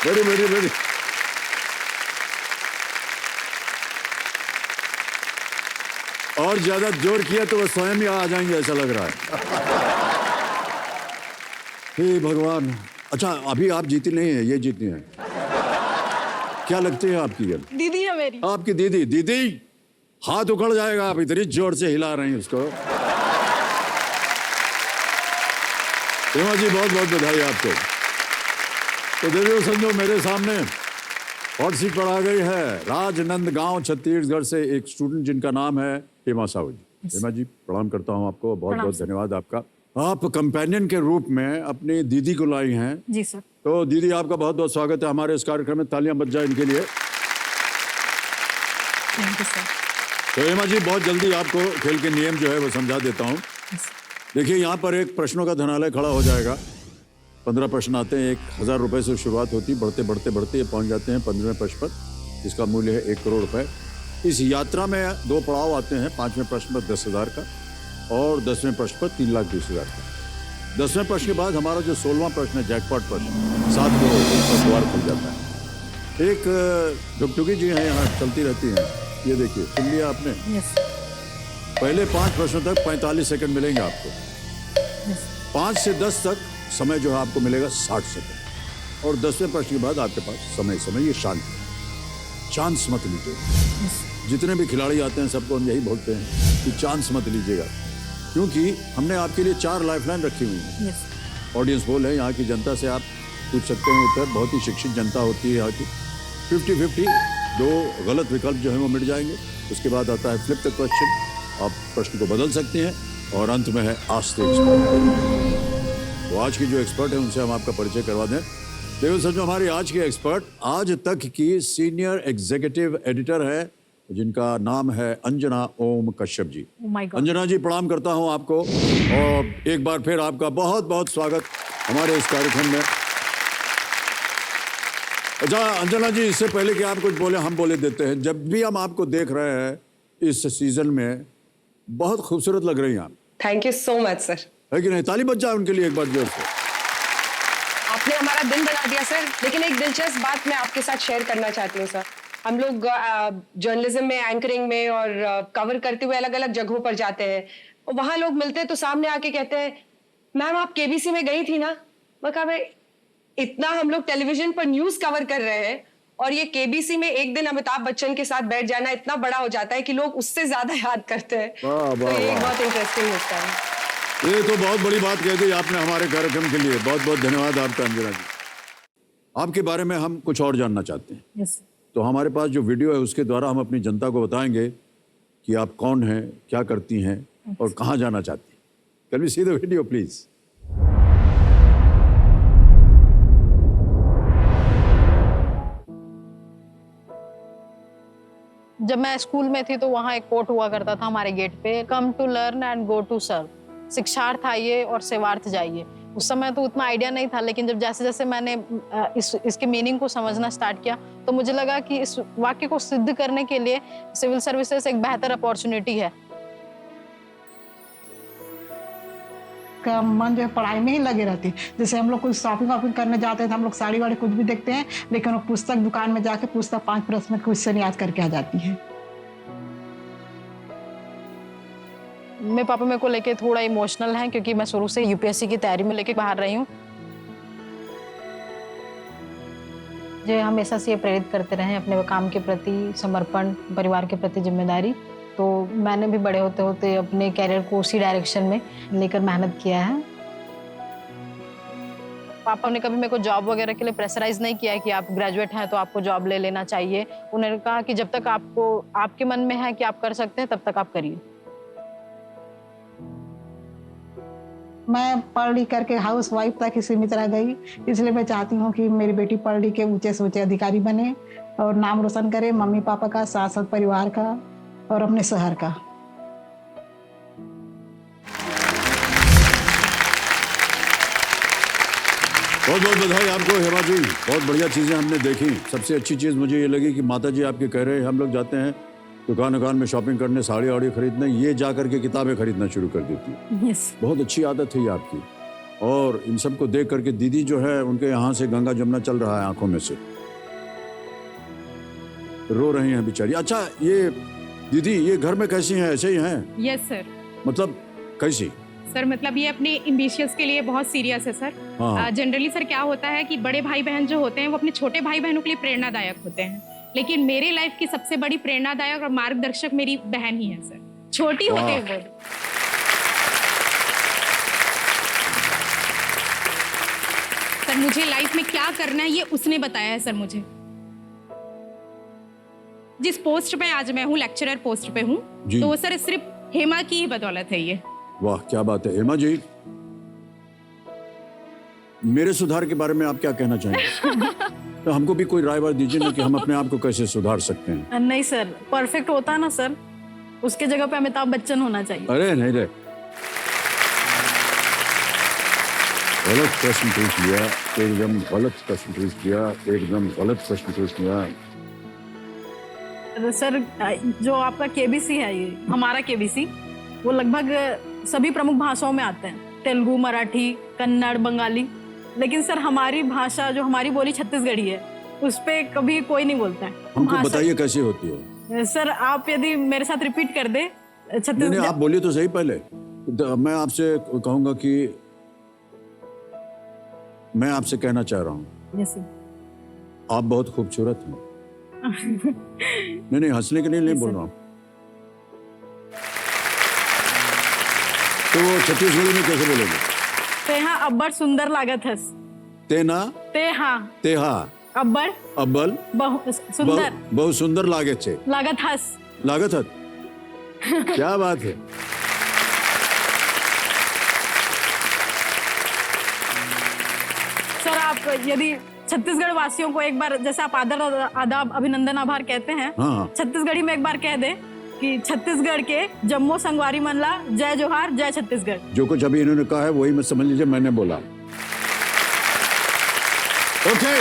Very very very. और ज्यादा जोर किया तो वो स्वयं ही आ जाएंगे ऐसा लग रहा है। हे भगवान। अच्छा अभी आप जीती नहीं है, ये जीती हैं। क्या लगती है आपकी गर्ल? दीदी है मेरी। आपकी दीदी? दीदी हाथ उखड़ जाएगा, आप इतनी जोर से हिला रही हैं उसको। हेमा जी बहुत बहुत बधाई आपको। तो देखो समझो मेरे सामने हॉट सीट पर आ गई है राजनंदगांव छत्तीसगढ़ से एक स्टूडेंट जिनका नाम है हेमा साहू जी। हेमा जी प्रणाम करता हूं आपको, बहुत बहुत धन्यवाद आपका। आप कंपेनियन के रूप में अपनी दीदी को लाई हैं। जी सर। तो दीदी आपका बहुत बहुत स्वागत है हमारे इस कार्यक्रम में, तालियां बज जाए इनके लिए। Thank you sir. तो हेमा जी बहुत जल्दी आपको खेल के नियम जो है वो समझा देता हूँ। देखिए यहाँ पर एक प्रश्नों का धनालय खड़ा हो जाएगा। 15 प्रश्न आते हैं, 1000 रुपए से शुरुआत होती, बढ़ते बढ़ते बढ़ते ये पहुंच जाते हैं 15वें प्रश्न पर, जिसका मूल्य है 1 करोड़ रुपए। इस यात्रा में 2 पड़ाव आते हैं, 5वें प्रश्न पर 10,000 का और 10वें प्रश्न पर 3,20,000 का। 10वें प्रश्न के बाद हमारा जो 16वां प्रश्न है जैकपॉट प्रश्न, 7 करोड़ का द्वार खुल जाता है। एक डुगडुगी जी हैं यहाँ, चलती रहती हैं, ये देखिए सुन लिया आपने। यस। पहले 5 प्रश्नों तक 45 सेकंड मिलेंगे आपको। 5 से 10 तक समय जो है आपको मिलेगा 60 सेकंड और 10वें प्रश्न के बाद आपके पास समय ये शांत चांस मत लीजिए। जितने भी खिलाड़ी आते हैं सबको हम यही बोलते हैं कि चांस मत लीजिएगा, क्योंकि हमने आपके लिए 4 लाइफलाइन रखी हुई है। ऑडियंस पोल है, यहाँ की जनता से आप पूछ सकते हैं उत्तर, बहुत ही शिक्षित जनता होती है यहाँ की। 50-50 2 गलत विकल्प जो है वो मिट जाएंगे। उसके बाद आता है फ्लिप द क्वेश्चन, आप प्रश्न को बदल सकते हैं और अंत में है आस्क द एक्सपर्ट। तो आज की जो एक्सपर्ट है उनसे हम आपका परिचय करवा दें। देखो सर, जो हमारी आज की एक्सपर्ट आज तक की सीनियर एग्जीक्यूटिव एडिटर है, जिनका नाम है अंजना ओम कश्यप जी। अंजना जी प्रणाम करता हूं आपको और एक बार फिर आपका बहुत बहुत स्वागत हमारे इस कार्यक्रम में। अच्छा अंजना जी, इससे पहले कि आप कुछ बोले हम बोले देते हैं, जब भी हम आपको देख रहे हैं इस सीजन में बहुत खूबसूरत लग रही हैं आप। Thank you so much sir. है कि नहीं? ताली बज जाए उनके लिए एक बार जोर से। आपने हमारा दिन बना दिया सर। लेकिन एक दिलचस्प बात मैं आपके साथ शेयर करना चाहती हूँ सर। हम लोग जर्नलिज्म में, एंकरिंग में और कवर करते हुए अलग अलग जगहों पर जाते हैं, वहां लोग मिलते हैं तो सामने आके कहते हैं मैम आप केबीसी में गई थी ना। मैं कहा भाई इतना हम लोग टेलीविजन पर न्यूज कवर कर रहे हैं और ये केबीसी में एक दिन अमिताभ बच्चन के साथ बैठ जाना इतना बड़ा हो जाता है कि लोग उससे ज्यादा याद करते हैं। तो ये एक बहुत इंटरेस्टिंग होता है। ये तो बहुत बड़ी बात कह दी आपने हमारे कार्यक्रम के लिए, बहुत बहुत धन्यवाद आपका अंजना जी। आपके बारे में हम कुछ और जानना चाहते हैं। यस। तो हमारे पास जो वीडियो है उसके द्वारा हम अपनी जनता को बताएंगे कि आप कौन हैं, क्या करती हैं और कहाँ जाना चाहती हैं। Can we see the video please? जब मैं स्कूल में थी तो वहाँ एक कोट हुआ करता था हमारे गेट पे, come to learn and go to serve. शिक्षार्थ आइए और सेवार्थ जाइए। उस समय तो उतना आइडिया नहीं था, लेकिन जब जैसे जैसे मैंने इसके मीनिंग को समझना स्टार्ट किया तो मुझे लगा कि इस वाक्य को सिद्ध करने के लिए सिविल सर्विसेज एक बेहतर अपॉर्चुनिटी है। का मन जो है पढ़ाई में ही लगे रहती है। जैसे हम लोग कुछ शॉपिंग वॉपिंग करने जाते हैं तो हम लोग साड़ी वाड़ी कुछ भी देखते हैं, लेकिन वो पुस्तक दुकान में जाके पुस्तक 5 प्रश्न में क्वेश्चन याद करके आ जाती है। मेरे पापा मेरे को लेके थोड़ा इमोशनल हैं, क्योंकि मैं शुरू से यूपीएससी की तैयारी में लेके बाहर रही हूँ। जो हमेशा से ये प्रेरित करते रहे अपने काम के प्रति समर्पण, परिवार के प्रति जिम्मेदारी। तो मैंने भी बड़े होते होते अपने कैरियर को उसी डायरेक्शन में लेकर मेहनत किया है। पापा ने कभी मेरे को जॉब वगैरह के लिए प्रेशराइज नहीं किया कि आप ग्रेजुएट हैं तो आपको जॉब ले लेना चाहिए। उन्होंने कहा कि जब तक आपको आपके मन में है कि आप कर सकते हैं तब तक आप करिए। मैं पढ़ लिख करके हाउस वाइफ तक ही सीमित रह गई, इसलिए मैं चाहती हूँ कि मेरी बेटी पढ़ लिख के ऊंचे से ऊंचे अधिकारी बने और नाम रोशन करे, मम्मी पापा का, साथ साथ परिवार का और अपने शहर का। बहुत बहुत बधाई आपको हेमा जी, बहुत बढ़िया चीजें हमने देखी। सबसे अच्छी चीज मुझे ये लगी कि माता जी आपके कह रहे हैं हम लोग जाते हैं दुकान में शॉपिंग करने, साड़ी वाड़ी खरीदने, ये जा करके किताबें खरीदना शुरू कर देती है। यस। बहुत अच्छी आदत है ये आपकी। और इन सबको देख करके दीदी जो है उनके यहाँ से गंगा जमुना चल रहा है आंखों में से, रो रही हैं बेचारी। अच्छा ये दीदी ये घर में कैसी हैं, ऐसे ही हैं? Yes sir. मतलब कैसी? सर मतलब ये अपने एम्बिशियस के लिए बहुत सीरियस है सर। हाँ। जनरली सर क्या होता है कि बड़े भाई बहन जो होते हैं वो अपने छोटे भाई बहनों के लिए प्रेरणादायक होते हैं, लेकिन मेरे लाइफ की सबसे बड़ी प्रेरणादायक और मार्गदर्शक मेरी बहन ही है सर, छोटी होते वाह। हुए। सर मुझे लाइफ में क्या करना है ये उसने बताया है सर मुझे। जिस पोस्ट पे आज मैं हूँ, लेक्चरर पोस्ट पे हूँ, जी। तो वो सर सिर्फ हेमा की ही बदौलत है ये। वाह क्या बात है। हेमा जी मेरे सुधार के बारे में आप क्या कहना चाहेंगे? तो हमको भी कोई राय वाय दीजिए ना कि हम अपने आप को कैसे सुधार सकते हैं। नहीं सर, परफेक्ट होता ना सर, उसके जगह पे अमिताभ बच्चन होना चाहिए। अरे नहीं रे, गलत प्रश्न पूछ लिया, एकदम गलत प्रश्न पूछ लिया, एकदम गलत प्रश्न पूछ लिया। सर जो आपका केबीसी है, ये हमारा केबीसी, वो लगभग सभी प्रमुख भाषाओं में आते हैं, तेलुगु, मराठी, कन्नड़, बंगाली। लेकिन सर हमारी भाषा जो हमारी बोली छत्तीसगढ़ी है, उस पे कभी कोई नहीं बोलता है। हमको भाषा- बताइए कैसी होती है। सर आप यदि मेरे साथ रिपीट कर दे नहीं छत्तीसगढ़। आप बोलिए तो सही पहले। मैं आपसे कहूंगा कि मैं आपसे कहना चाह रहा हूँ यस सर। आप बहुत खूबसूरत हैं। नहीं हंसने के लिए नहीं बोल रहा हूँ। तो वो छत्तीसगढ़ी में कैसे बोलोगे? तेहा अब्बड़ सुंदर लागत हस। तेना तेहा तेहा अब्बड़ अब्बल सुंदर बहुत सुंदर लागे छे लागत हस। लागत हत। क्या बात है। सर आप यदि छत्तीसगढ़ वासियों को एक बार, जैसे आप आदर आदाब अभिनंदन आभार कहते हैं, हाँ छत्तीसगढ़ी में एक बार कह दे कि छत्तीसगढ़ के जम्मू संगवारी मनला जय जोहार, जय छत्तीसगढ़। जो कुछ अभी इन्होंने कहा है वही मत समझ लीजिए मैंने बोला। ओके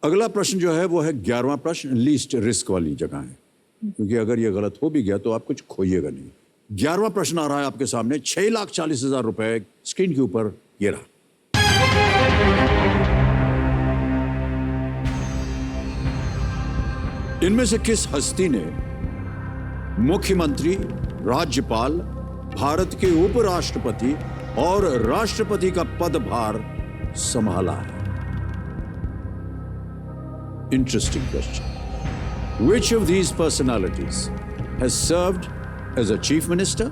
अगला प्रश्न जो है वो है 11वां प्रश्न, लीस्ट रिस्क वाली जगह है, क्योंकि अगर ये गलत हो भी गया तो आप कुछ खोइएगा नहीं। 11वां प्रश्न आ रहा है आपके सामने। 6,40,000 रुपए स्क्रीन के ऊपर ये रहा। इनमें से किस हस्ती ने मुख्यमंत्री, राज्यपाल, भारत के उपराष्ट्रपति और राष्ट्रपति का पदभार संभाला है? Interesting question. Which of these personalities has served as a chief minister,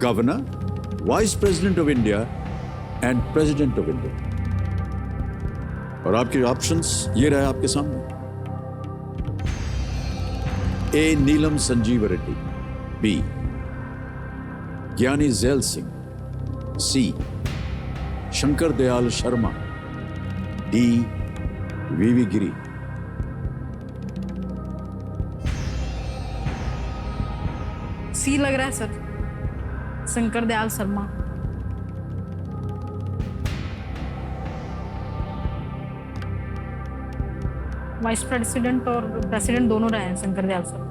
governor, vice president of India and president of India? और आपके ऑप्शंस ये रहे आपके सामने। ए नीलम संजीव रेड्डी, बी ज्ञानी जैल सिंह, सी शंकर दयाल शर्मा, डी वीवी गिरी। सी लग रहा है sir, Shankar Dayal Sharma. Vice president और प्रेसिडेंट दोनों रहे हैं शंकर दयाल शर्मा,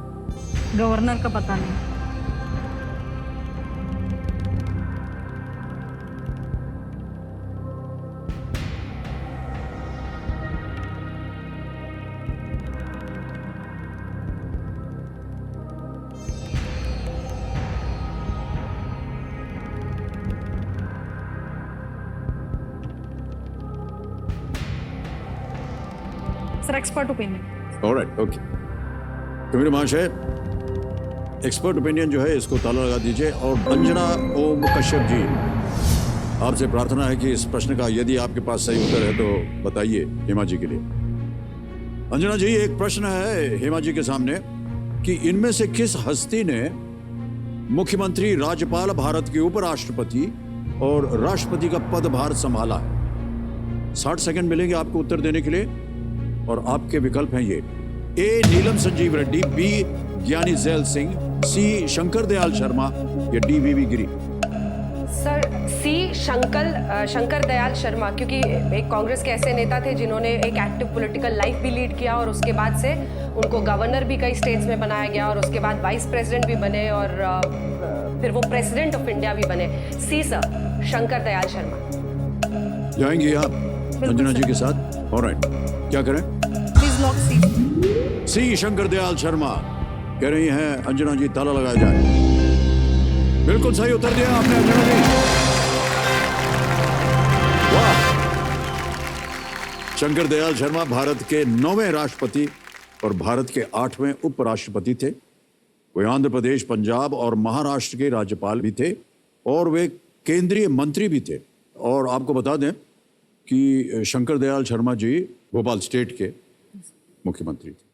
गवर्नर का पता नहीं। Sir expert opinion. Alright okay. Kabir महाशय एक्सपर्ट ओपिनियन जो है इसको ताला लगा दीजिए। और अंजना ओम कश्यप जी, आपसे प्रार्थना है कि इस प्रश्न का यदि आपके पास सही उत्तर है तो बताइए हेमा जी के लिए। अंजना जी एक प्रश्न है हेमा जी के सामने कि इनमें से किस हस्ती ने मुख्यमंत्री, राज्यपाल, भारत के उपराष्ट्रपति और राष्ट्रपति का पदभार संभाला है? 60 सेकंड मिलेंगे आपको उत्तर देने के लिए और आपके विकल्प हैं ये। ए नीलम संजीव रेड्डी, बी ज्ञानी जैल सिंह, सी शंकर दयाल शर्मा या डी वीवी गिरी। सर सी शंकर दयाल शर्मा, क्योंकि एक कांग्रेस के ऐसे नेता थे जिन्होंने एक एक्टिव पॉलिटिकल लाइफ भी लीड किया और उसके बाद से उनको गवर्नर भी कई स्टेट्स में बनाया गया और उसके बाद वाइस प्रेसिडेंट भी बने और फिर वो प्रेसिडेंट ऑफ इंडिया भी बने। सी सर, शंकर दयाल शर्मा। जाएंगी आप अंजना जी के साथ? ऑलराइट, क्या करें? प्लीज लॉक सी। सी शंकर दयाल शर्मा कह रही हैं अंजना जी ताला लगाया जाए। बिल्कुल सही उत्तर दिया आपने अंजना जी। वाह! शंकर दयाल शर्मा भारत के 9वें राष्ट्रपति और भारत के 8वें उपराष्ट्रपति थे। वे आंध्र प्रदेश, पंजाब और महाराष्ट्र के राज्यपाल भी थे और वे केंद्रीय मंत्री भी थे। और आपको बता दें कि शंकर दयाल शर्मा जी भोपाल स्टेट के मुख्यमंत्री थे।